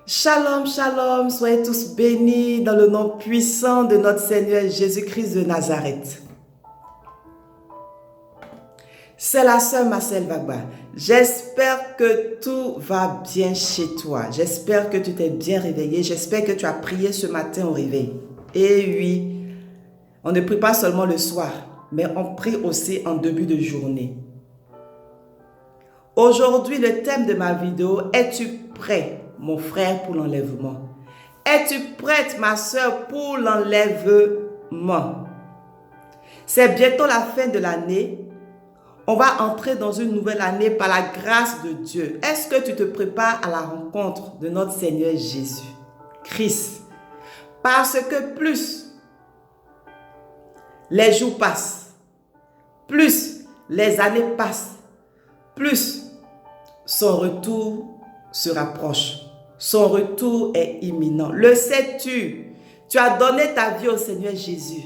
Shalom, shalom, soyez tous bénis dans le nom puissant de notre Seigneur Jésus-Christ de Nazareth. C'est la sœur Marcel Vagba. J'espère que tout va bien chez toi. J'espère que tu t'es bien réveillé. J'espère que tu as prié ce matin au réveil. Et oui, on ne prie pas seulement le soir, mais on prie aussi en début de journée. Aujourd'hui, le thème de ma vidéo, es-tu prêt, mon frère, pour l'enlèvement? Es-tu prête, ma soeur, pour l'enlèvement? C'est bientôt la fin de l'année. On va entrer dans une nouvelle année par la grâce de Dieu. Est-ce que tu te prépares à la rencontre de notre Seigneur Jésus, Christ? Parce que plus les jours passent, plus les années passent, plus son retour se rapproche. Son retour est imminent. Le sais-tu? Tu as donné ta vie au Seigneur Jésus.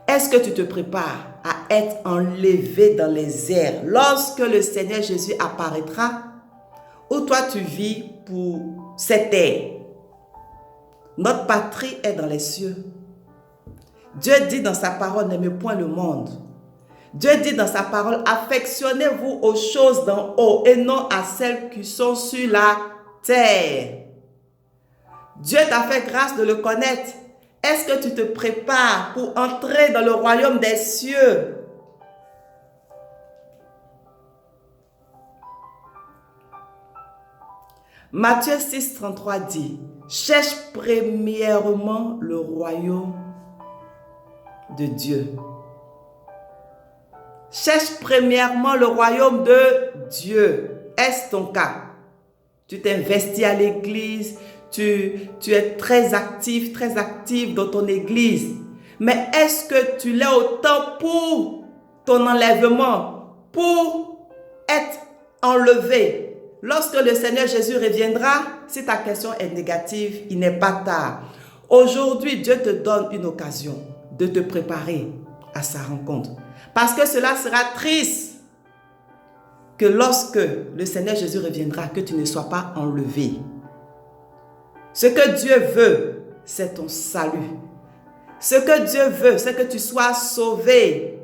Est-ce que tu te prépares à être enlevé dans les airs lorsque le Seigneur Jésus apparaîtra? Ou toi tu vis pour cette terre? Notre patrie est dans les cieux. Dieu dit dans sa parole, n'aimez point le monde. Dieu dit dans sa parole, affectionnez-vous aux choses d'en haut et non à celles qui sont sur la terre. Dieu t'a fait grâce de le connaître. Est-ce que tu te prépares pour entrer dans le royaume des cieux? Matthieu 6, 33 dit, cherche premièrement le royaume de Dieu. Cherche premièrement le royaume de Dieu. Est-ce ton cas? Tu t'investis à l'église, tu es très actif dans ton église. Mais est-ce que tu l'es autant pour ton enlèvement, pour être enlevé? Lorsque le Seigneur Jésus reviendra, si ta question est négative, il n'est pas tard. Aujourd'hui, Dieu te donne une occasion de te préparer à sa rencontre. Parce que cela sera triste que lorsque le Seigneur Jésus reviendra, que tu ne sois pas enlevé. Ce que Dieu veut, c'est ton salut. Ce que Dieu veut, c'est que tu sois sauvé.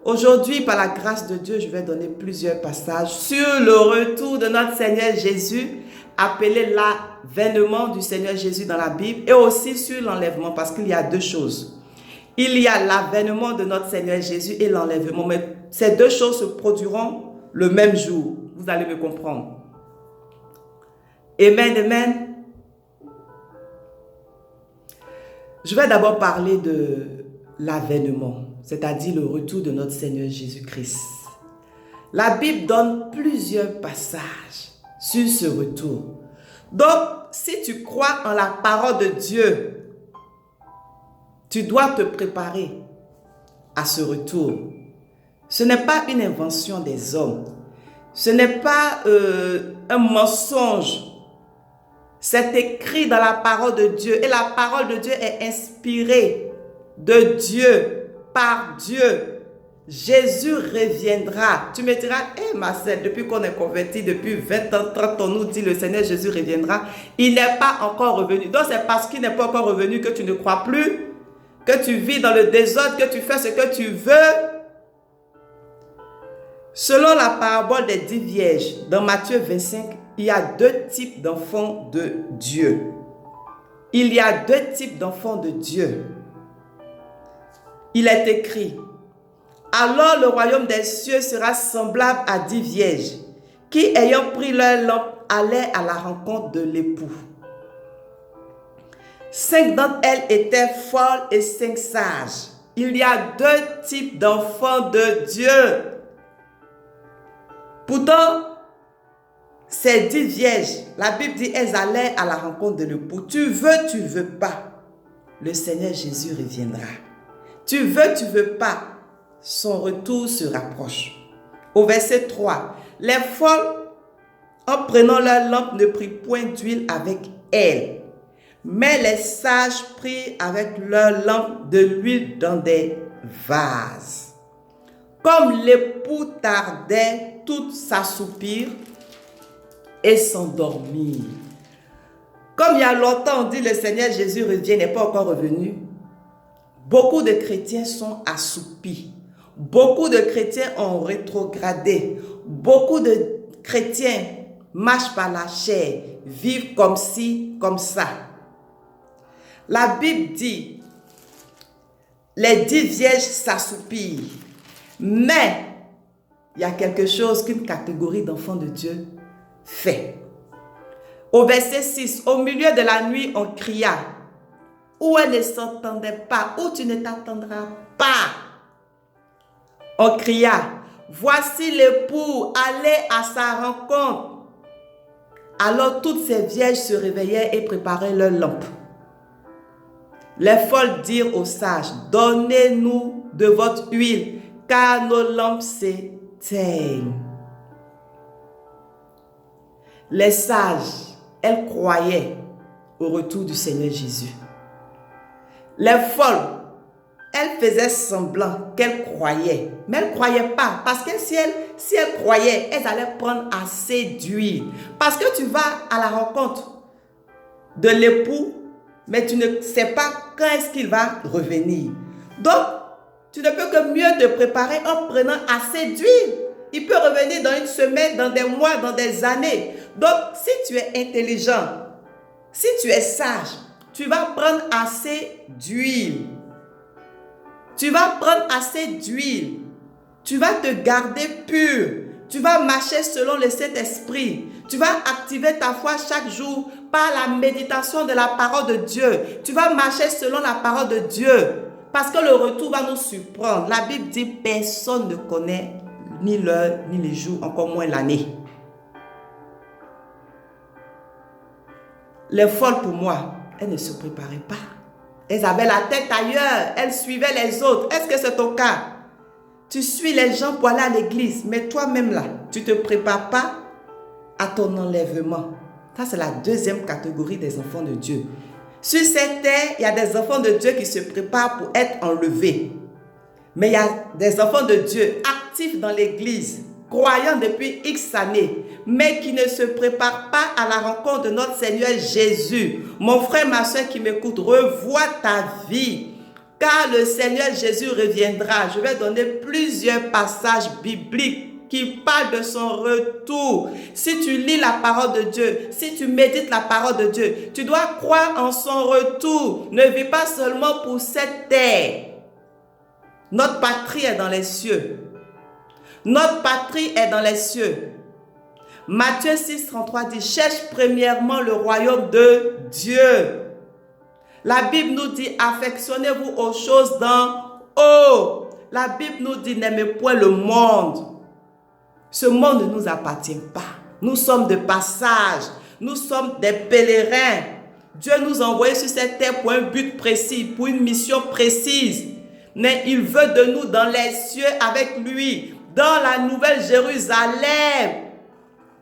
Aujourd'hui, par la grâce de Dieu, je vais donner plusieurs passages sur le retour de notre Seigneur Jésus, appelé l'avènement du Seigneur Jésus dans la Bible, et aussi sur l'enlèvement, parce qu'il y a deux choses. Il y a l'avènement de notre Seigneur Jésus et l'enlèvement. Mais ces deux choses se produiront le même jour. Vous allez me comprendre. Amen, amen. Je vais d'abord parler de l'avènement, c'est-à-dire le retour de notre Seigneur Jésus-Christ. La Bible donne plusieurs passages sur ce retour. Donc, si tu crois en la parole de Dieu, tu dois te préparer à ce retour. Ce n'est pas une invention des hommes. Ce n'est pas un mensonge. C'est écrit dans la parole de Dieu. Et la parole de Dieu est inspirée de Dieu, par Dieu. Jésus reviendra. Tu me diras, Marcel, depuis qu'on est converti, depuis 20 ans, 30 ans, on nous dit le Seigneur Jésus reviendra. Il n'est pas encore revenu. Donc c'est parce qu'il n'est pas encore revenu que tu ne crois plus, que tu vis dans le désordre, que tu fais ce que tu veux. Selon la parabole des 10 vierges, dans Matthieu 25, il y a deux types d'enfants de Dieu. Il y a deux types d'enfants de Dieu. Il est écrit, alors le royaume des cieux sera semblable à 10 vierges, qui ayant pris leur lampe allaient à la rencontre de l'époux. 5 d'entre elles étaient folles et 5 sages. Il y a deux types d'enfants de Dieu. Pourtant, ces 10 vierges, la Bible dit, elles allaient à la rencontre de l'époux. Tu veux pas, le Seigneur Jésus reviendra. Tu veux pas, son retour se rapproche. Au verset 3, les folles, en prenant leur lampe, ne prirent point d'huile avec elles. Mais les sages prirent avec leur lampe de l'huile dans des vases. Comme l'époux tardait, toutes s'assoupirent et s'endormirent. Comme il y a longtemps, on dit le Seigneur Jésus revient, n'est pas encore revenu. Beaucoup de chrétiens sont assoupis. Beaucoup de chrétiens ont rétrogradé. Beaucoup de chrétiens marchent par la chair, vivent comme ci, comme ça. La Bible dit, les 10 vierges s'assoupirent. Mais, il y a quelque chose qu'une catégorie d'enfants de Dieu fait. Au verset 6, au milieu de la nuit, on cria, où elle ne s'entendait pas, où tu ne t'attendras pas. On cria, voici l'époux, allez à sa rencontre. Alors toutes ces vierges se réveillèrent et préparaient leurs lampes. Les folles dirent aux sages, donnez-nous de votre huile, car nos lampes s'éteignent. Les sages, elles croyaient au retour du Seigneur Jésus. Les folles, elles faisaient semblant qu'elles croyaient, mais elles ne croyaient pas, parce que si elles croyaient, elles allaient prendre assez d'huile. Parce que tu vas à la rencontre de l'époux, mais tu ne sais pas quand est-ce qu'il va revenir. Donc, tu ne peux que mieux te préparer en prenant assez d'huile. Il peut revenir dans une semaine, dans des mois, dans des années. Donc, si tu es intelligent, si tu es sage, tu vas prendre assez d'huile. Tu vas prendre assez d'huile. Tu vas te garder pur. Tu vas marcher selon le Saint-Esprit. Tu vas activer ta foi chaque jour par la méditation de la parole de Dieu. Tu vas marcher selon la parole de Dieu. Parce que le retour va nous surprendre. La Bible dit personne ne connaît ni l'heure, ni les jours, encore moins l'année. Les folles pour moi, elles ne se préparaient pas. Elles avaient la tête ailleurs. Elles suivaient les autres. Est-ce que c'est ton cas? Tu suis les gens pour aller à l'église, mais toi-même là, tu ne te prépares pas à ton enlèvement. Ça, c'est la deuxième catégorie des enfants de Dieu. Sur cette terre, il y a des enfants de Dieu qui se préparent pour être enlevés. Mais il y a des enfants de Dieu actifs dans l'église, croyant depuis X années, mais qui ne se préparent pas à la rencontre de notre Seigneur Jésus. Mon frère, ma soeur qui m'écoute, revois ta vie. Car le Seigneur Jésus reviendra. Je vais donner plusieurs passages bibliques qui parlent de son retour. Si tu lis la parole de Dieu, si tu médites la parole de Dieu, tu dois croire en son retour. Ne vis pas seulement pour cette terre. Notre patrie est dans les cieux. Notre patrie est dans les cieux. Matthieu 6, 33 dit, cherche premièrement le royaume de Dieu. La Bible nous dit, affectionnez-vous aux choses d'en haut. La Bible nous dit, n'aimez point le monde. Ce monde ne nous appartient pas. Nous sommes de passage. Nous sommes des pèlerins. Dieu nous a envoyés sur cette terre pour un but précis, pour une mission précise. Mais il veut de nous dans les cieux avec lui, dans la nouvelle Jérusalem.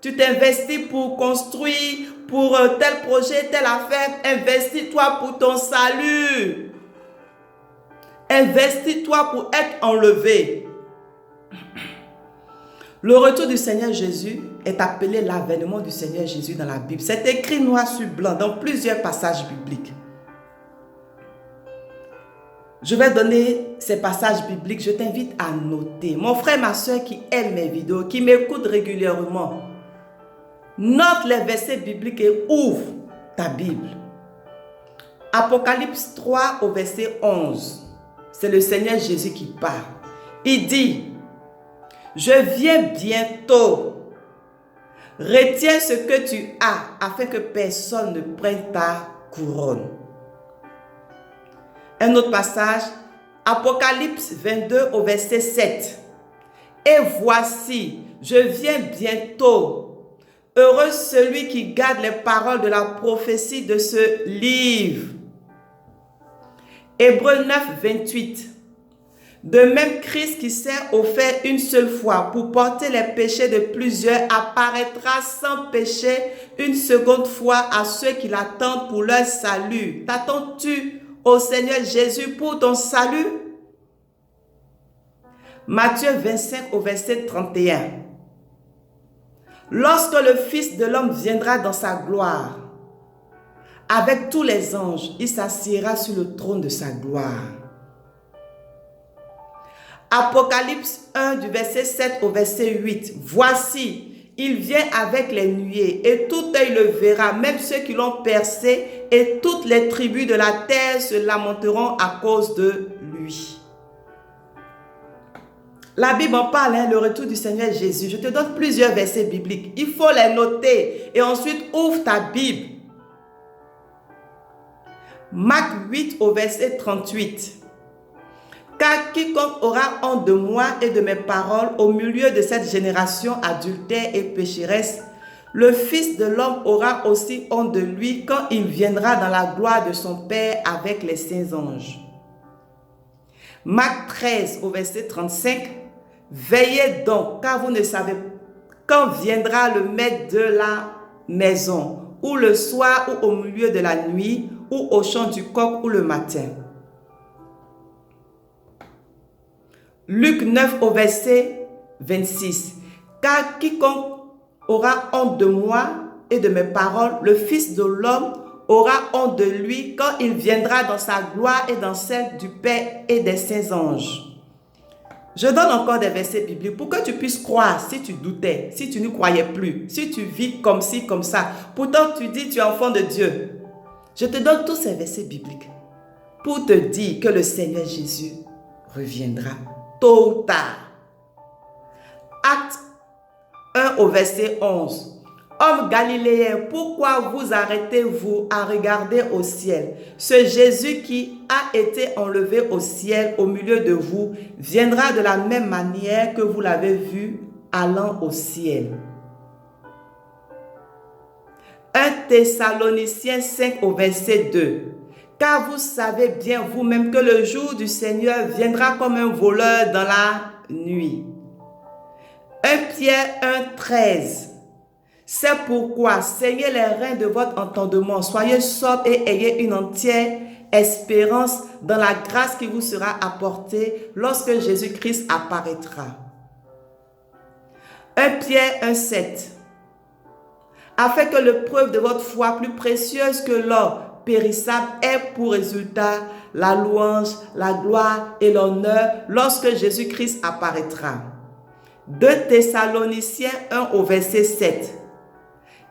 Tu t'investis pour construire, pour tel projet, telle affaire. Investis-toi pour ton salut. Investis-toi pour être enlevé. Le retour du Seigneur Jésus est appelé l'avènement du Seigneur Jésus dans la Bible. C'est écrit noir sur blanc dans plusieurs passages bibliques. Je vais donner ces passages bibliques. Je t'invite à noter. Mon frère, ma soeur qui aime mes vidéos, qui m'écoute régulièrement, note les versets bibliques et ouvre ta Bible. Apocalypse 3 au verset 11. C'est le Seigneur Jésus qui parle. Il dit, je viens bientôt. Retiens ce que tu as afin que personne ne prenne ta couronne. Un autre passage, Apocalypse 22 au verset 7. Et voici, je viens bientôt. Heureux celui qui garde les paroles de la prophétie de ce livre. Hébreux 9, 28. De même, Christ qui s'est offert une seule fois pour porter les péchés de plusieurs apparaîtra sans péché une seconde fois à ceux qui l'attendent pour leur salut. T'attends-tu au Seigneur Jésus pour ton salut? Matthieu 25 au verset 31. Lorsque le Fils de l'homme viendra dans sa gloire, avec tous les anges, il s'assiera sur le trône de sa gloire. Apocalypse 1 du verset 7 au verset 8. Voici, il vient avec les nuées et tout œil le verra, même ceux qui l'ont percé, et toutes les tribus de la terre se lamenteront à cause de lui. La Bible en parle, le retour du Seigneur Jésus. Je te donne plusieurs versets bibliques. Il faut les noter et ensuite ouvre ta Bible. Marc 8 au verset 38. Car quiconque aura honte de moi et de mes paroles au milieu de cette génération adultère et pécheresse, le Fils de l'homme aura aussi honte de lui quand il viendra dans la gloire de son Père avec les saints anges. Marc 13 au verset 35. Veillez donc, car vous ne savez quand viendra le maître de la maison, ou le soir, ou au milieu de la nuit, ou au chant du coq, ou le matin. Luc 9 au verset 26. Car quiconque aura honte de moi et de mes paroles, le Fils de l'homme aura honte de lui quand il viendra dans sa gloire et dans celle du Père et des saints anges. Je donne encore des versets bibliques pour que tu puisses croire si tu doutais, si tu ne croyais plus, si tu vis comme ci, comme ça. Pourtant, tu dis tu es enfant de Dieu. Je te donne tous ces versets bibliques pour te dire que le Seigneur Jésus reviendra tôt ou tard. Acte 1 au verset 11. Hommes galiléens, pourquoi vous arrêtez-vous à regarder au ciel? Ce Jésus qui a été enlevé au ciel au milieu de vous viendra de la même manière que vous l'avez vu allant au ciel. 1 Thessaloniciens 5 au verset 2. Car vous savez bien vous-même que le jour du Seigneur viendra comme un voleur dans la nuit. 1 Pierre 1, 13. C'est pourquoi saignez les reins de votre entendement, soyez sobres et ayez une entière espérance dans la grâce qui vous sera apportée lorsque Jésus-Christ apparaîtra. 1 Pierre 1, 7. Afin que l'épreuve de votre foi, plus précieuse que l'or périssable, ait pour résultat la louange, la gloire et l'honneur lorsque Jésus-Christ apparaîtra. 2 Thessaloniciens 1 au verset 7.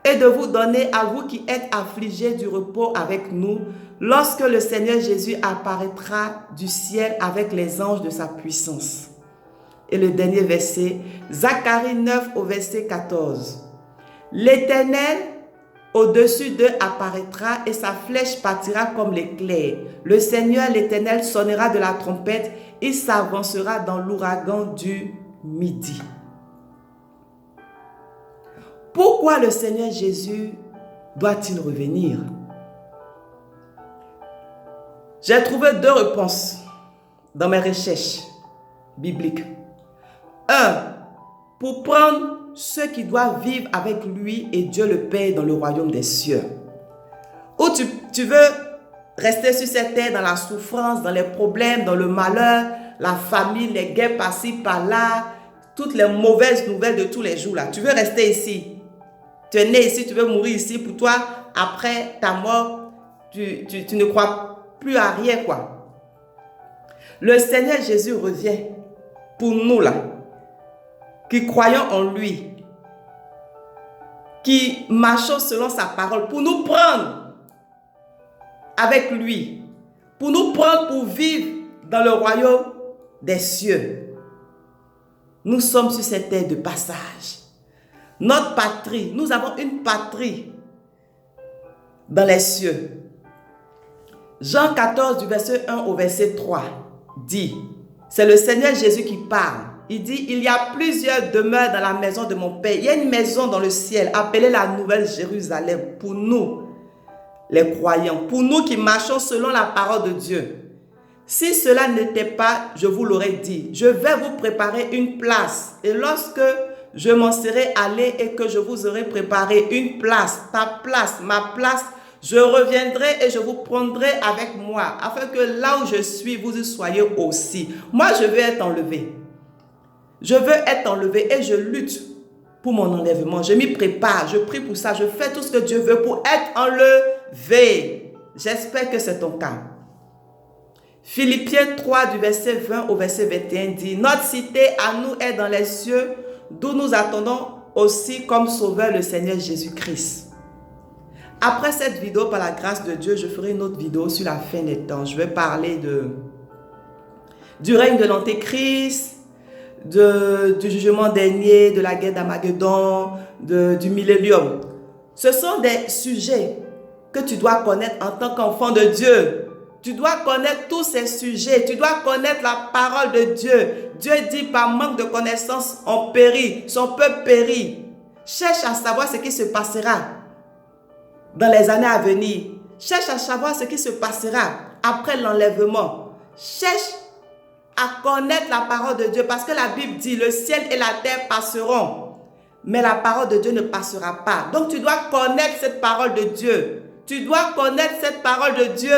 Et de vous donner à vous qui êtes affligés du repos avec nous, lorsque le Seigneur Jésus apparaîtra du ciel avec les anges de sa puissance. Et le dernier verset, Zacharie 9 au verset 14. L'Éternel au-dessus d'eux apparaîtra et sa flèche partira comme l'éclair. Le Seigneur l'Éternel sonnera de la trompette, il s'avancera dans l'ouragan du midi. Pourquoi le Seigneur Jésus doit-il revenir? J'ai trouvé deux réponses dans mes recherches bibliques. 1. Pour prendre ceux qui doivent vivre avec lui et Dieu le Père dans le royaume des cieux. Ou tu veux rester sur cette terre dans la souffrance, dans les problèmes, dans le malheur, la famille, les guerres par-ci, par-là, toutes les mauvaises nouvelles de tous les jours là. Tu veux rester ici. Tu es né ici, tu veux mourir ici. Pour toi, après ta mort, tu ne crois plus à rien, quoi. Le Seigneur Jésus revient pour nous, là, qui croyons en lui, qui marchons selon sa parole, pour nous prendre avec lui, pour nous prendre pour vivre dans le royaume des cieux. Nous sommes sur cette terre de passage. Notre patrie, nous avons une patrie dans les cieux. Jean 14 du verset 1 au verset 3 dit, c'est le Seigneur Jésus qui parle. Il dit, il y a plusieurs demeures dans la maison de mon Père. Il y a une maison dans le ciel appelée la Nouvelle Jérusalem pour nous, les croyants, pour nous qui marchons selon la parole de Dieu. Si cela n'était pas, je vous l'aurais dit, je vais vous préparer une place. Et lorsque je m'en serai allé et que je vous aurai préparé une place, ta place, ma place, je reviendrai et je vous prendrai avec moi, afin que là où je suis, vous y soyez aussi. Moi, je veux être enlevé. Je veux être enlevé et je lutte pour mon enlèvement. Je m'y prépare, je prie pour ça, je fais tout ce que Dieu veut pour être veille. J'espère que c'est ton cas. Philippiens 3 du verset 20 au verset 21 dit, notre cité à nous est dans les cieux, d'où nous attendons aussi comme sauveur le Seigneur Jésus-Christ. Après cette vidéo, par la grâce de Dieu, je ferai une autre vidéo sur la fin des temps. Je vais parler du règne de l'Antéchrist, du jugement dernier, de la guerre d'Armageddon, du millénium. Ce sont des sujets que tu dois connaître en tant qu'enfant de Dieu. Tu dois connaître tous ces sujets. Tu dois connaître la parole de Dieu. Dieu dit, par manque de connaissance, on périt. Son peuple périt. Cherche à savoir ce qui se passera dans les années à venir. Cherche à savoir ce qui se passera après l'enlèvement. Cherche à connaître la parole de Dieu. Parce que la Bible dit, le ciel et la terre passeront, mais la parole de Dieu ne passera pas. Donc tu dois connaître cette parole de Dieu. Tu dois connaître cette parole de Dieu.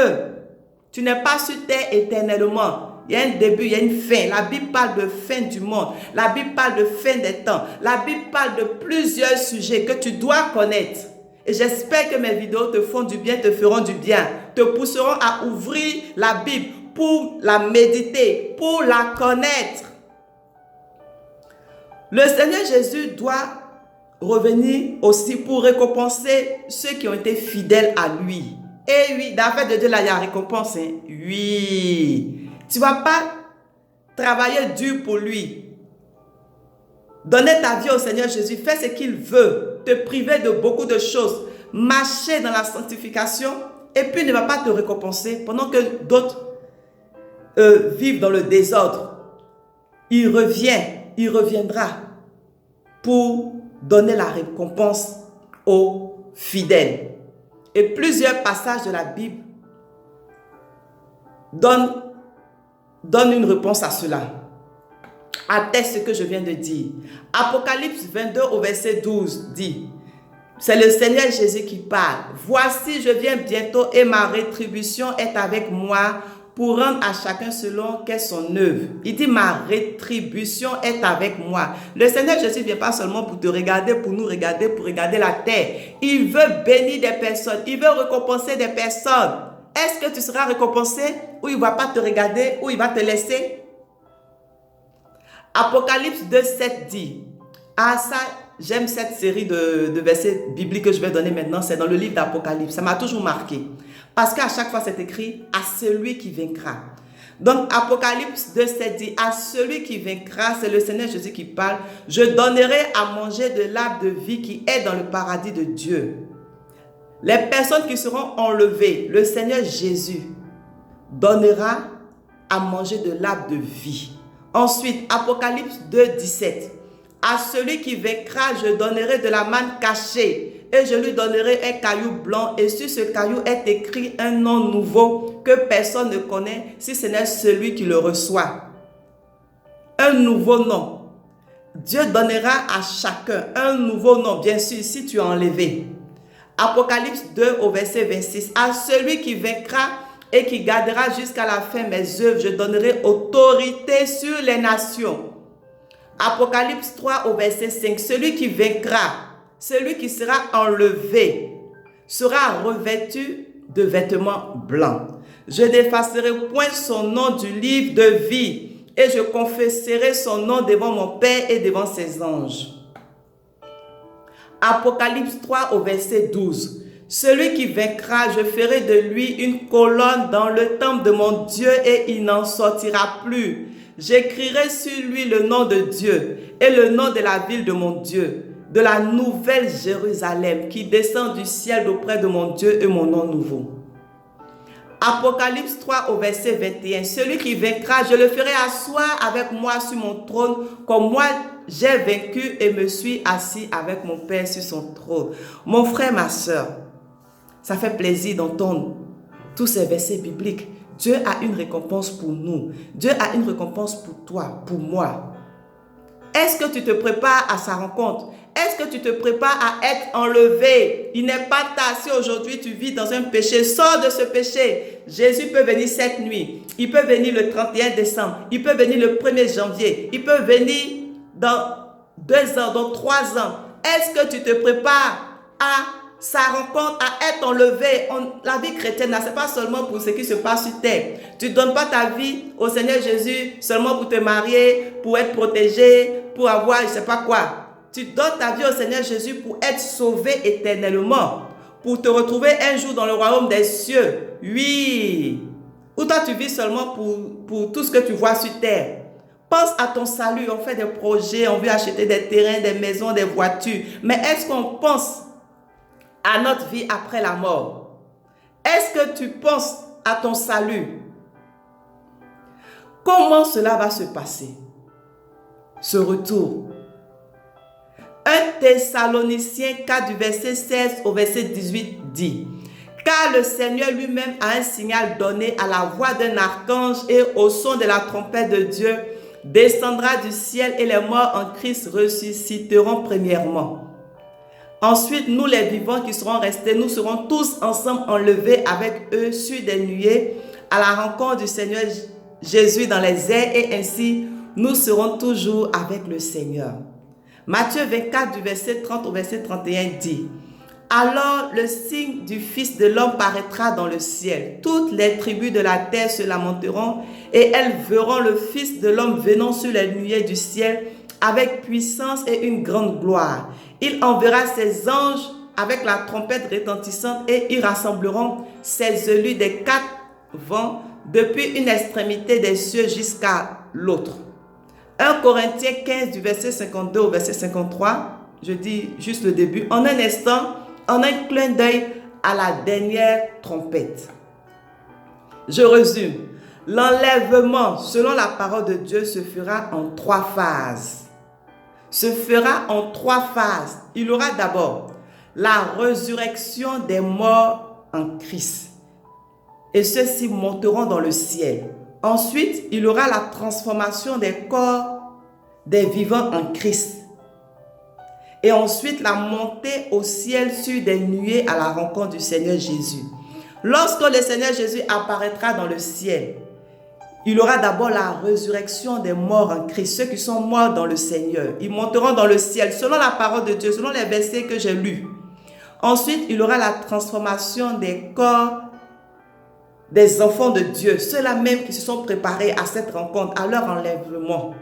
Tu n'es pas sur terre éternellement. Il y a un début, il y a une fin. La Bible parle de fin du monde. La Bible parle de fin des temps. La Bible parle de plusieurs sujets que tu dois connaître. Et j'espère que mes vidéos te font du bien, te feront du bien. Te pousseront à ouvrir la Bible pour la méditer, pour la connaître. Le Seigneur Jésus doit revenir aussi pour récompenser ceux qui ont été fidèles à lui. Et oui, dans l'affaire de Dieu, là, il y a récompense. Hein? Oui. Tu ne vas pas travailler dur pour lui. Donner ta vie au Seigneur Jésus, faire ce qu'il veut, te priver de beaucoup de choses, marcher dans la sanctification, et puis il ne va pas te récompenser pendant que d'autres vivent dans le désordre. Il reviendra pour donner la récompense aux fidèles. Et plusieurs passages de la Bible donnent une réponse à cela. Atteste ce que je viens de dire. Apocalypse 22 au verset 12 dit, c'est le Seigneur Jésus qui parle. Voici, je viens bientôt et ma rétribution est avec moi pour rendre à chacun selon qu'est son œuvre. Il dit, ma rétribution est avec moi. Le Seigneur Jésus ne vient pas seulement pour te regarder, pour nous regarder, pour regarder la terre. Il veut bénir des personnes. Il veut récompenser des personnes. Est-ce que tu seras récompensé ou il ne va pas te regarder ou il va te laisser? Apocalypse 2:7 dit, ah ça, j'aime cette série de versets bibliques que je vais donner maintenant, c'est dans le livre d'Apocalypse. Ça m'a toujours marqué. Parce qu'à chaque fois, c'est écrit à celui qui vaincra. Donc, Apocalypse 2:7 dit, à celui qui vaincra, c'est le Seigneur Jésus qui parle, je donnerai à manger de l'arbre de vie qui est dans le paradis de Dieu. Les personnes qui seront enlevées, le Seigneur Jésus donnera à manger de l'arbre de vie. Ensuite, Apocalypse 2:17. À celui qui vaincra, je donnerai de la manne cachée et je lui donnerai un caillou blanc et sur ce caillou est écrit un nom nouveau que personne ne connaît si ce n'est celui qui le reçoit. Un nouveau nom. Dieu donnera à chacun un nouveau nom, bien sûr, si tu es enlevé. Apocalypse 2 au verset 26. À celui qui vaincra et qui gardera jusqu'à la fin mes œuvres, je donnerai autorité sur les nations. Apocalypse 3 au verset 5. Celui qui vaincra, celui qui sera enlevé, sera revêtu de vêtements blancs. Je n'effacerai point son nom du livre de vie et je confesserai son nom devant mon Père et devant ses anges. Apocalypse 3 au verset 12. Celui qui vaincra, je ferai de lui une colonne dans le temple de mon Dieu et il n'en sortira plus. J'écrirai sur lui le nom de Dieu et le nom de la ville de mon Dieu, de la nouvelle Jérusalem qui descend du ciel d'auprès de mon Dieu et mon nom nouveau. Apocalypse 3 au verset 21. Celui qui vaincra, je le ferai asseoir avec moi sur mon trône, comme moi j'ai vaincu et me suis assis avec mon Père sur son trône. Mon frère, ma soeur, ça fait plaisir d'entendre tous ces versets bibliques. Dieu a une récompense pour nous. Dieu a une récompense pour toi, pour moi. Est-ce que tu te prépares à sa rencontre? Est-ce que tu te prépares à être enlevé? Il n'est pas tard. Si aujourd'hui tu vis dans un péché, sors de ce péché. Jésus peut venir cette nuit. Il peut venir le 31 décembre. Il peut venir le 1er janvier. Il peut venir dans 2 ans, dans 3 ans. Est-ce que tu te prépares à sa rencontre à être enlevée. La vie chrétienne, ce n'est pas seulement pour ce qui se passe sur terre. Tu ne donnes pas ta vie au Seigneur Jésus seulement pour te marier, pour être protégé, pour avoir je ne sais pas quoi. Tu donnes ta vie au Seigneur Jésus pour être sauvé éternellement, pour te retrouver un jour dans le royaume des cieux. Oui. Ou toi, tu vis seulement pour tout ce que tu vois sur terre. Pense à ton salut. On fait des projets, on veut acheter des terrains, des maisons, des voitures. Mais est-ce qu'on pense à notre vie après la mort? Est-ce que tu penses à ton salut? Comment cela va se passer? Ce retour. 1 Thessaloniciens 4 du verset 16 au verset 18 dit: car le Seigneur lui-même a un signal donné à la voix d'un archange et au son de la trompette de Dieu descendra du ciel et les morts en Christ ressusciteront premièrement. Ensuite, nous les vivants qui serons restés, nous serons tous ensemble enlevés avec eux sur des nuées à la rencontre du Seigneur Jésus dans les airs et ainsi nous serons toujours avec le Seigneur. Matthieu 24 du verset 30 au verset 31 dit: alors le signe du Fils de l'homme paraîtra dans le ciel. Toutes les tribus de la terre se lamenteront et elles verront le Fils de l'homme venant sur les nuées du ciel avec puissance et une grande gloire. Il enverra ses anges avec la trompette retentissante et ils rassembleront ses élus des quatre vents depuis une extrémité des cieux jusqu'à l'autre. 1 Corinthiens 15 du verset 52 au verset 53, je dis juste le début, en un instant, en un clin d'œil à la dernière trompette. Je résume. L'enlèvement, selon la parole de Dieu, se fera en 3 phases. Se fera en 3 phases. Il y aura d'abord la résurrection des morts en Christ. Et ceux-ci monteront dans le ciel. Ensuite, il y aura la transformation des corps des vivants en Christ. Et ensuite, la montée au ciel sur des nuées à la rencontre du Seigneur Jésus. Lorsque le Seigneur Jésus apparaîtra dans le ciel, il y aura d'abord la résurrection des morts en Christ, ceux qui sont morts dans le Seigneur. Ils monteront dans le ciel, selon la parole de Dieu, selon les versets que j'ai lus. Ensuite, il y aura la transformation des corps des enfants de Dieu, ceux-là même qui se sont préparés à cette rencontre, à leur enlèvement.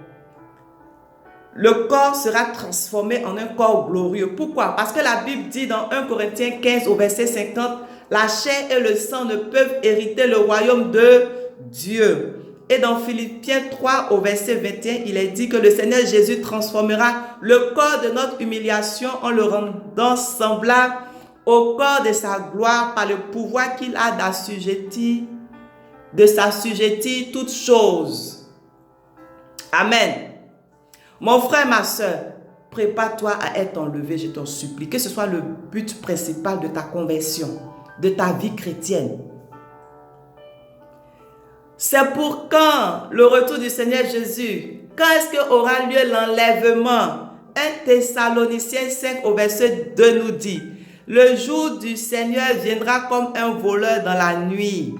Le corps sera transformé en un corps glorieux. Pourquoi? Parce que la Bible dit dans 1 Corinthiens 15 au verset 50, la chair et le sang ne peuvent hériter le royaume de Dieu. Et dans Philippiens 3 au verset 21, il est dit que le Seigneur Jésus transformera le corps de notre humiliation en le rendant semblable au corps de sa gloire par le pouvoir qu'il a d'assujettir toutes choses. Amen. Mon frère, ma soeur, prépare-toi à être enlevé, je t'en supplie. Que ce soit le but principal de ta conversion, de ta vie chrétienne. C'est pour quand le retour du Seigneur Jésus? Quand est-ce qu'aura lieu l'enlèvement? 1 Thessaloniciens 5 au verset 2 nous dit: le jour du Seigneur viendra comme un voleur dans la nuit.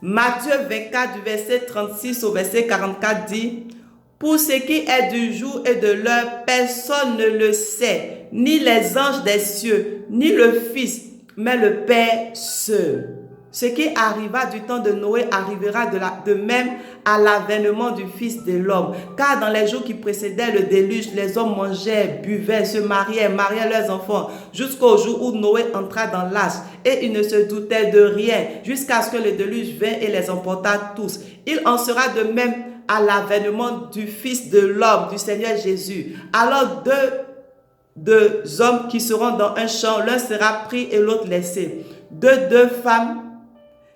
Matthieu 24 du verset 36 au verset 44 dit: pour ce qui est du jour et de l'heure, personne ne le sait, ni les anges des cieux, ni le Fils, mais le Père seul. Ce qui arriva du temps de Noé arrivera de même à l'avènement du Fils de l'homme. Car dans les jours qui précédaient le déluge, les hommes mangeaient, buvaient, se mariaient leurs enfants, jusqu'au jour où Noé entra dans l'arche. Et ils ne se doutaient de rien, jusqu'à ce que le déluge vint et les emporta tous. Il en sera de même à l'avènement du Fils de l'homme, du Seigneur Jésus. Alors deux hommes qui seront dans un champ, l'un sera pris et l'autre laissé. Deux femmes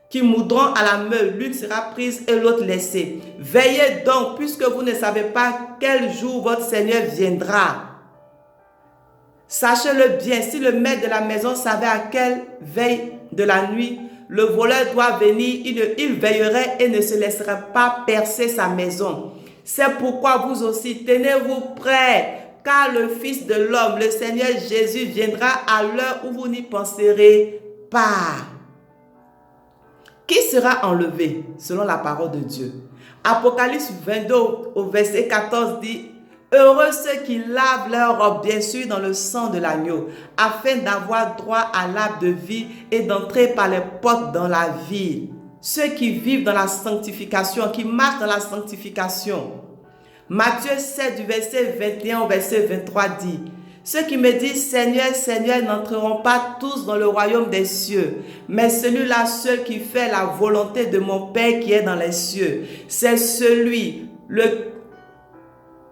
qui moudront à la meule, l'une sera prise et l'autre laissée. Veillez donc, puisque vous ne savez pas quel jour votre Seigneur viendra. Sachez-le bien, si le maître de la maison savait à quelle veille de la nuit le voleur doit venir, il veillerait et ne se laisserait pas percer sa maison. C'est pourquoi vous aussi, tenez-vous prêts, car le Fils de l'homme, le Seigneur Jésus, viendra à l'heure où vous n'y penserez pas. Qui sera enlevé selon la parole de Dieu? Apocalypse 22 au verset 14 dit: Heureux ceux qui lavent leur robe, bien sûr, dans le sang de l'agneau, afin d'avoir droit à l'arbre de vie et d'entrer par les portes dans la ville. Ceux qui vivent dans la sanctification, qui marchent dans la sanctification. Matthieu 7, du verset 21 au verset 23 dit, ceux qui me disent Seigneur, Seigneur n'entreront pas tous dans le royaume des cieux, mais celui-là seul qui fait la volonté de mon Père qui est dans les cieux. C'est celui, le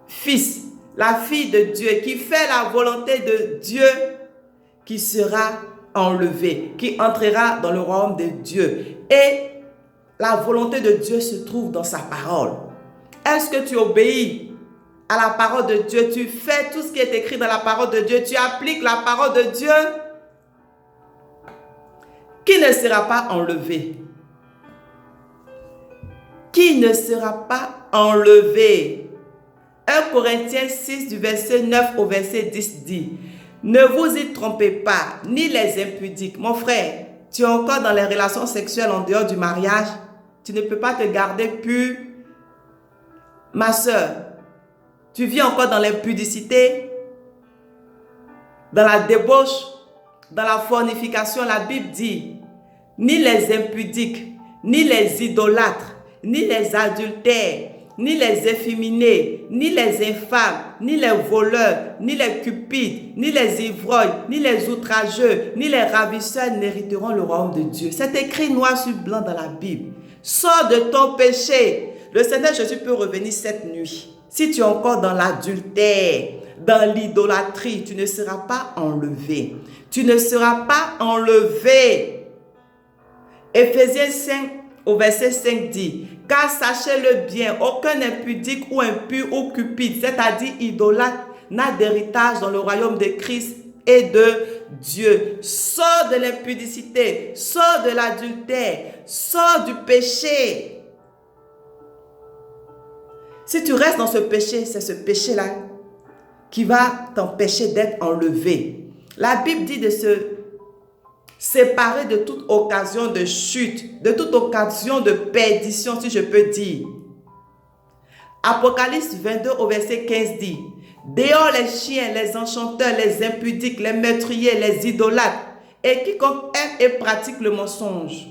Fils, la fille de Dieu, qui fait la volonté de Dieu, qui sera enlevé, qui entrera dans le royaume de Dieu. Et la volonté de Dieu se trouve dans sa parole. Est-ce que tu obéis à la parole de Dieu? Tu fais tout ce qui est écrit dans la parole de Dieu. Tu appliques la parole de Dieu qui ne sera pas enlevé. Qui ne sera pas enlevé. 1 Corinthiens 6 du verset 9 au verset 10 dit, ne vous y trompez pas, ni les impudiques. Mon frère, tu es encore dans les relations sexuelles en dehors du mariage. Tu ne peux pas te garder pur. Ma soeur, tu vis encore dans l'impudicité, dans la débauche, dans la fornication. La Bible dit, ni les impudiques, ni les idolâtres, ni les adultères, ni les efféminés, ni les infâmes, ni les voleurs, ni les cupides, ni les ivrognes, ni les outrageux, ni les ravisseurs n'hériteront le royaume de Dieu. C'est écrit noir sur blanc dans la Bible. Sors de ton péché. Le Seigneur Jésus peut revenir cette nuit. Si tu es encore dans l'adultère, dans l'idolâtrie, tu ne seras pas enlevé. Tu ne seras pas enlevé. Éphésiens 5 au verset 5 dit, car sachez-le bien, aucun impudique ou impur ou cupide, c'est-à-dire idolâtre, n'a d'héritage dans le royaume de Christ et de Dieu. Sors de l'impudicité, sors de l'adultère, sors du péché. Si tu restes dans ce péché, c'est ce péché-là qui va t'empêcher d'être enlevé. La Bible dit de se séparer de toute occasion de chute, de toute occasion de perdition, si je peux dire. Apocalypse 22 au verset 15 dit, dehors les chiens, les enchanteurs, les impudiques, les meurtriers, les idolâtres, et quiconque aime et pratique le mensonge.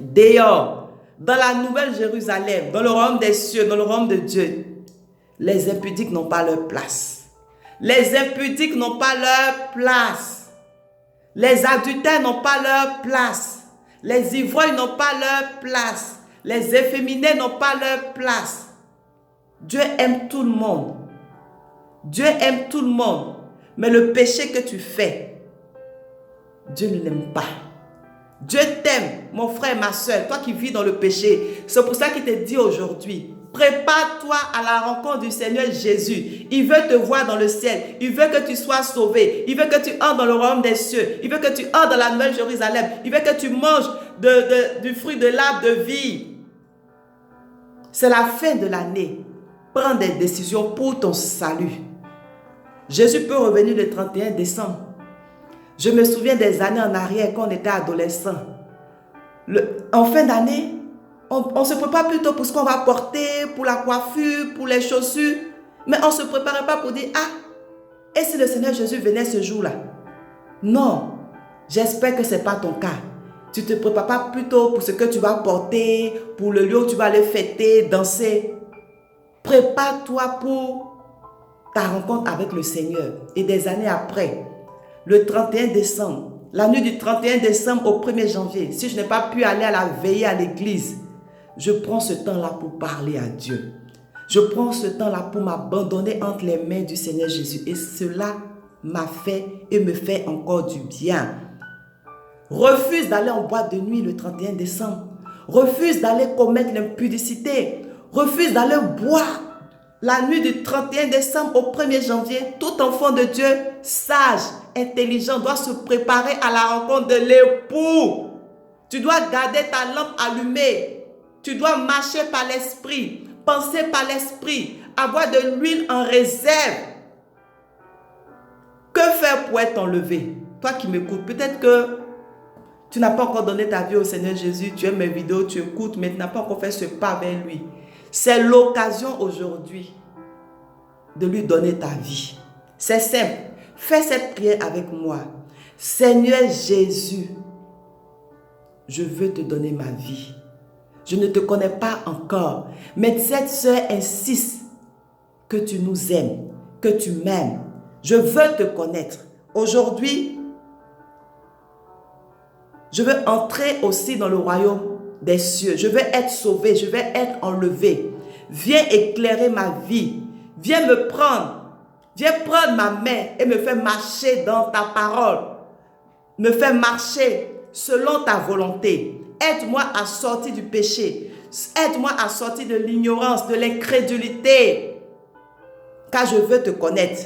Dehors, dans la nouvelle Jérusalem, dans le royaume des cieux, dans le royaume de Dieu, les impudiques n'ont pas leur place. Les impudiques n'ont pas leur place. Les adultères n'ont pas leur place. Les ivrognes n'ont pas leur place. Les efféminés n'ont pas leur place. Dieu aime tout le monde. Dieu aime tout le monde. Mais le péché que tu fais, Dieu ne l'aime pas. Dieu t'aime, mon frère, ma soeur, toi qui vis dans le péché. C'est pour ça qu'il te dit aujourd'hui, prépare-toi à la rencontre du Seigneur Jésus. Il veut te voir dans le ciel. Il veut que tu sois sauvé. Il veut que tu entres dans le royaume des cieux. Il veut que tu entres dans la nouvelle Jérusalem. Il veut que tu manges du fruit de l'arbre de vie. C'est la fin de l'année. Prends des décisions pour ton salut. Jésus peut revenir le 31 décembre. Je me souviens des années en arrière quand on était adolescent. En fin d'année, on se prépare plutôt pour ce qu'on va porter, pour la coiffure, pour les chaussures. Mais on ne se préparait pas pour dire, ah, et si le Seigneur Jésus venait ce jour-là? Non, j'espère que ce n'est pas ton cas. Tu ne te prépares pas plutôt pour ce que tu vas porter, pour le lieu où tu vas aller fêter, danser. Prépare-toi pour ta rencontre avec le Seigneur. Et des années après, le 31 décembre, la nuit du 31 décembre au 1er janvier, si je n'ai pas pu aller à la veillée à l'église, je prends ce temps-là pour parler à Dieu. Je prends ce temps-là pour m'abandonner entre les mains du Seigneur Jésus. Et cela m'a fait et me fait encore du bien. Refuse d'aller en boîte de nuit le 31 décembre. Refuse d'aller commettre l'impudicité. Refuse d'aller boire la nuit du 31 décembre au 1er janvier. Tout enfant de Dieu, sage, intelligent, doit se préparer à la rencontre de l'époux. Tu dois garder ta lampe allumée. Tu dois marcher par l'esprit, penser par l'esprit, avoir de l'huile en réserve. Que faire pour être enlevé? Toi qui m'écoutes, peut-être que tu n'as pas encore donné ta vie au Seigneur Jésus, tu aimes mes vidéos, tu écoutes, mais tu n'as pas encore fait ce pas vers lui. C'est l'occasion aujourd'hui de lui donner ta vie. C'est simple. Fais cette prière avec moi. Seigneur Jésus, je veux te donner ma vie. Je ne te connais pas encore, mais cette sœur insiste que tu nous aimes, que tu m'aimes. Je veux te connaître. Aujourd'hui, je veux entrer aussi dans le royaume des cieux. Je veux être sauvé, je veux être enlevé. Viens éclairer ma vie. Viens me prendre. Viens prendre ma main et me faire marcher dans ta parole. Me faire marcher selon ta volonté. Aide-moi à sortir du péché. Aide-moi à sortir de l'ignorance, de l'incrédulité. Car je veux te connaître.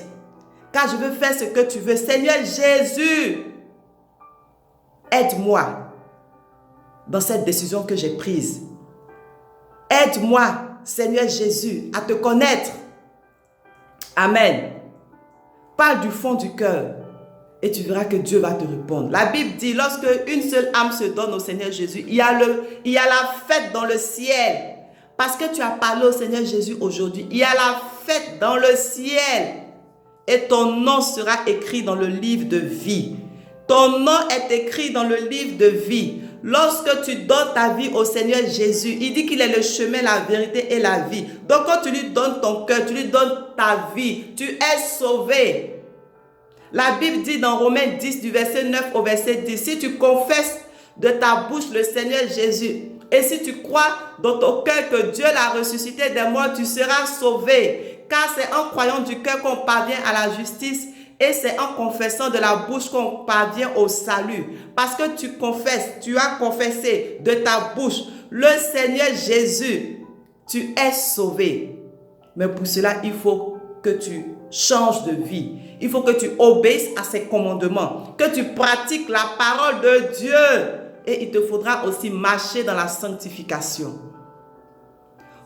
Car je veux faire ce que tu veux. Seigneur Jésus, aide-moi dans cette décision que j'ai prise. Aide-moi, Seigneur Jésus, à te connaître. Amen. Parle du fond du cœur et tu verras que Dieu va te répondre. La Bible dit, lorsque une seule âme se donne au Seigneur Jésus, il y a la fête dans le ciel. Parce que tu as parlé au Seigneur Jésus aujourd'hui, il y a la fête dans le ciel. Et ton nom sera écrit dans le livre de vie. Ton nom est écrit dans le livre de vie. Lorsque tu donnes ta vie au Seigneur Jésus, il dit qu'il est le chemin, la vérité et la vie. Donc quand tu lui donnes ton cœur, tu lui donnes ta vie, tu es sauvé. La Bible dit dans Romains 10 du verset 9 au verset 10, si tu confesses de ta bouche le Seigneur Jésus et si tu crois dans ton cœur que Dieu l'a ressuscité des morts, tu seras sauvé. Car c'est en croyant du cœur qu'on parvient à la justice et c'est en confessant de la bouche qu'on parvient au salut. Parce que tu confesses, tu as confessé de ta bouche le Seigneur Jésus, tu es sauvé. Mais pour cela, il faut que tu changes de vie. Il faut que tu obéisses à ses commandements, que tu pratiques la parole de Dieu. Et il te faudra aussi marcher dans la sanctification.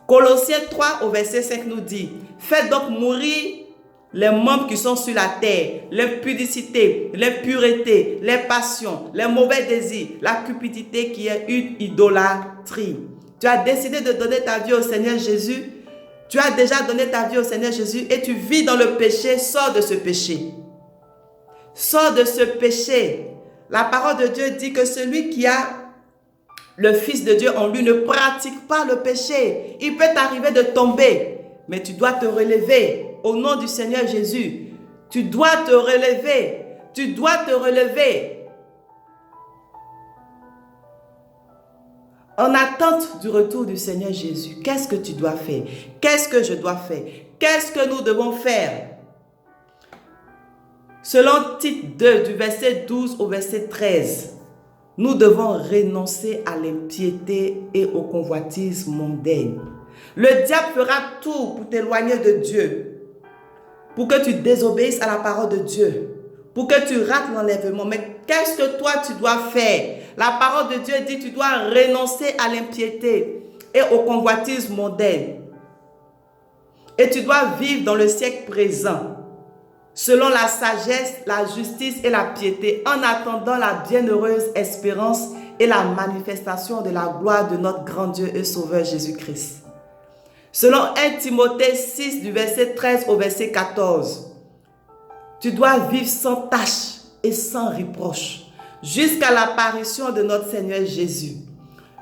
Colossiens 3 au verset 5 nous dit, faites donc mourir les membres qui sont sur la terre, l'impudicité, l'impureté, les passions, les mauvais désirs, la cupidité qui est une idolâtrie. Tu as décidé de donner ta vie au Seigneur Jésus. Tu as déjà donné ta vie au Seigneur Jésus et tu vis dans le péché. Sors de ce péché. Sors de ce péché. La parole de Dieu dit que celui qui a le Fils de Dieu en lui ne pratique pas le péché. Il peut t'arriver de tomber, mais tu dois te relever. Au nom du Seigneur Jésus, tu dois te relever. Tu dois te relever. En attente du retour du Seigneur Jésus, qu'est-ce que tu dois faire? Qu'est-ce que je dois faire? Qu'est-ce que nous devons faire? Selon Tite 2, du verset 12 au verset 13, nous devons renoncer à l'impiété et aux convoitises mondaines. Le diable fera tout pour t'éloigner de Dieu, pour que tu désobéisses à la parole de Dieu, pour que tu rates l'enlèvement. Mais qu'est-ce que toi tu dois faire? La parole de Dieu dit que tu dois renoncer à l'impiété et aux convoitises mondaines. Et tu dois vivre dans le siècle présent, selon la sagesse, la justice et la piété, en attendant la bienheureuse espérance et la manifestation de la gloire de notre grand Dieu et Sauveur Jésus-Christ. Selon 1 Timothée 6, du verset 13 au verset 14, tu dois vivre sans tache et sans reproche jusqu'à l'apparition de notre Seigneur Jésus.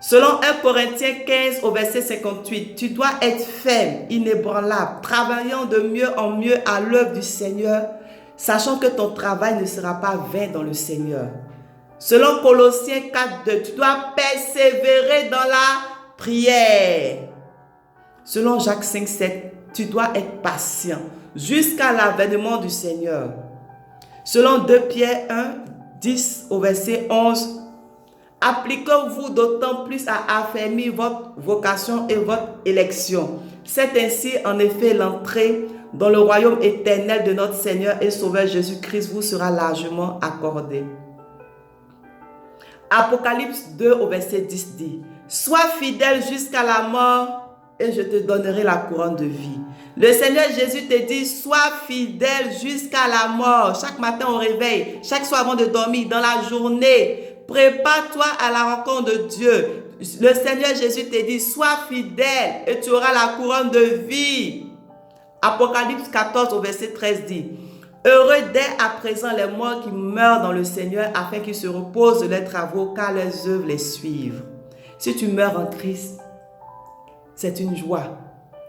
Selon 1 Corinthiens 15 au verset 58, tu dois être ferme, inébranlable, travaillant de mieux en mieux à l'œuvre du Seigneur, sachant que ton travail ne sera pas vain dans le Seigneur. Selon Colossiens 4, 2, tu dois persévérer dans la prière. Selon Jacques 5, 7, tu dois être patient jusqu'à l'avènement du Seigneur. Selon 2 Pierre 1, 10 au verset 11, appliquez-vous d'autant plus à affermir votre vocation et votre élection. C'est ainsi en effet l'entrée dans le royaume éternel de notre Seigneur et Sauveur Jésus-Christ vous sera largement accordée. Apocalypse 2 au verset 10 dit, sois fidèle jusqu'à la mort et je te donnerai la couronne de vie. Le Seigneur Jésus te dit, sois fidèle jusqu'à la mort. Chaque matin au réveil, chaque soir avant de dormir, dans la journée, prépare-toi à la rencontre de Dieu. Le Seigneur Jésus te dit, sois fidèle et tu auras la couronne de vie. Apocalypse 14 au verset 13 dit, « Heureux dès à présent les morts qui meurent dans le Seigneur, afin qu'ils se reposent de leurs travaux, car leurs œuvres les suivent. » Si tu meurs en Christ, c'est une joie.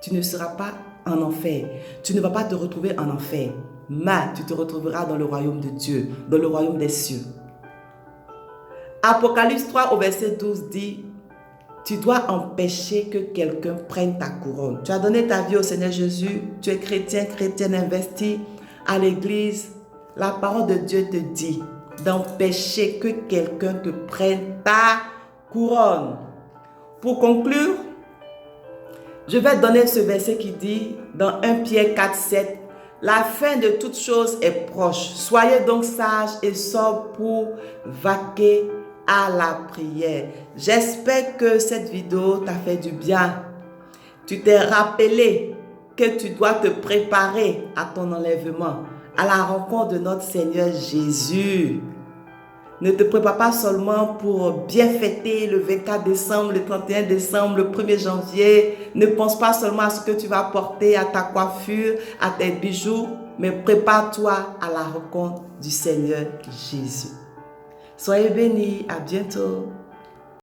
Tu ne seras pas en enfer. Tu ne vas pas te retrouver en enfer. Mais tu te retrouveras dans le royaume de Dieu, dans le royaume des cieux. Apocalypse 3 au verset 12 dit, tu dois empêcher que quelqu'un prenne ta couronne. Tu as donné ta vie au Seigneur Jésus, tu es chrétien, chrétienne investi à l'église. La parole de Dieu te dit d'empêcher que quelqu'un te prenne ta couronne. Pour conclure, je vais donner ce verset qui dit dans 1 Pierre 4, 7, « La fin de toutes choses est proche. Soyez donc sages et sobres pour vaquer à la prière. » J'espère que cette vidéo t'a fait du bien. Tu t'es rappelé que tu dois te préparer à ton enlèvement, à la rencontre de notre Seigneur Jésus. Ne te prépare pas seulement pour bien fêter le 24 décembre, le 31 décembre, le 1er janvier. Ne pense pas seulement à ce que tu vas porter, à ta coiffure, à tes bijoux, mais prépare-toi à la rencontre du Seigneur Jésus. Soyez bénis, à bientôt.